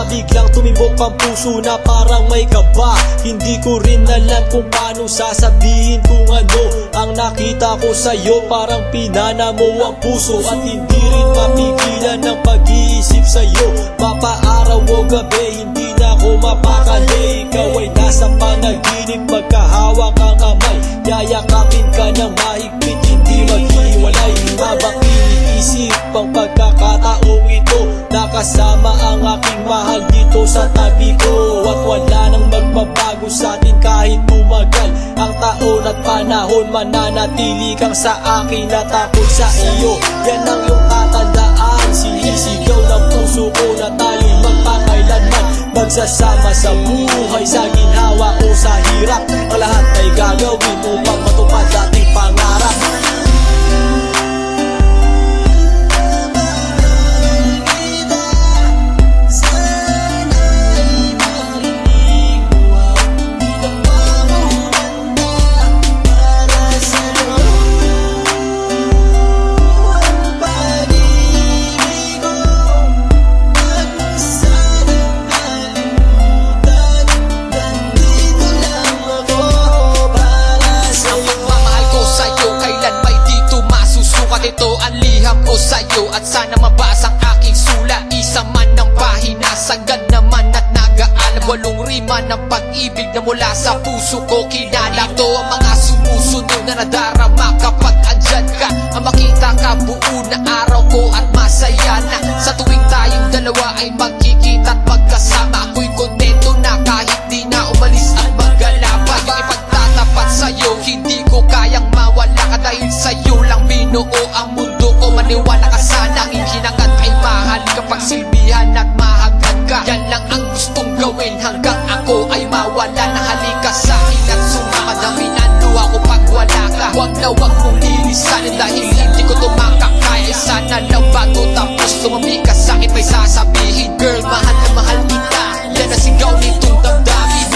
biglang tumibok ang puso na parang may kaba. Hindi ko rin alam kung paano sasabihin kung ano ang nakita ko sa'yo. Parang pinana mo ang puso at hindi rin mapigilan ng pag-iisip sa'yo. Mapaaraw o gabi, hindi na ako mapakali. Ikaw ay nasa panaginip, magkahawak ang kamay. Yayakapin ka ng mahigpit, hindi maghiwalay. Habang iniisip ang pagkakataong ito, nakasama ang aking mahal dito sa tabi ko. At wala nang magbabago sa atin kahit tumagal ang taon at panahon. Mananatili kang sa akin at ako sa iyo. Yan ang iyong tatandaan. Sinisigaw ng puso ko na tayo'y magpakailanman magsasama sa buhay, sa ginhawa o sa hirap. Ang lahat ay gagawin upang matupad ating pangarap. Ito ang liham ko sa'yo at sana mabasa ang aking sula. Isa man ng pahina, sagad naman at nag-aalam. 8 rima ng pag-ibig na mula sa puso ko kinala. Ito ang mga sumusunod na nadarama kapag andyan ka. Ang makita ka buo na araw ko at masaya na. Sa tuwing tayong dalawa ay magkikita at magkasama, ako'y kontento na kahit di na umalis at maggala pa. Yung ipagtatapat sa'yo, hindi ko kayang mawala ka dahil sa'yo lang binuo ang mundo ko. Maniwala ka sana, ang hinangad ay mahal kapag silbihan at mahagad ka. Yan lang ang gustong gawin hanggang ako ay mawala na. Halika sa'kin at sumama, dami na luha ko pag wala ka. Huwag na huwag mong lilisanin dahil hindi ko tumakakaya. Sana lang bago tapos tumami ka sa'kin may sasabihin, girl, mahal na mahal kita. Yan ang sigaw nitong damdamin.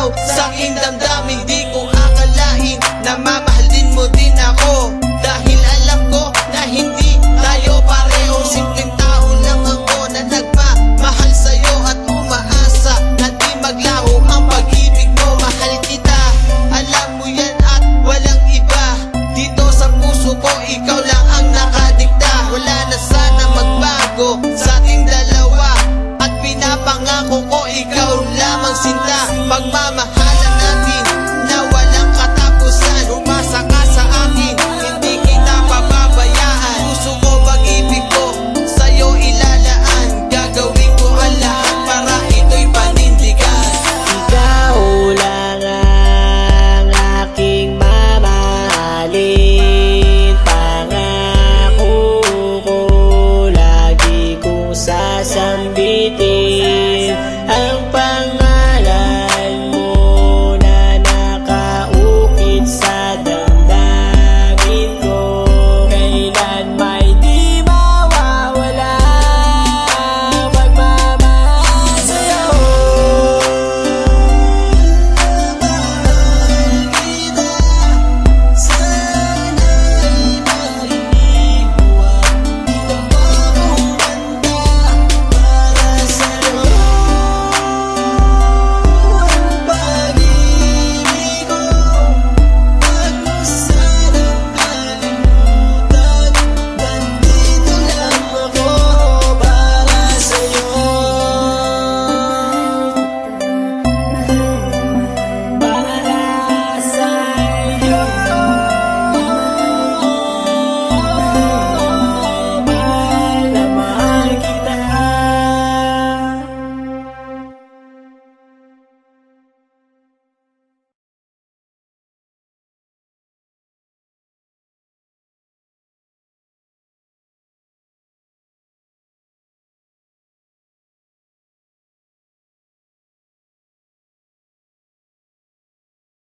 Sa aking damdamin, di ko akalain na mamahalin mo din ako.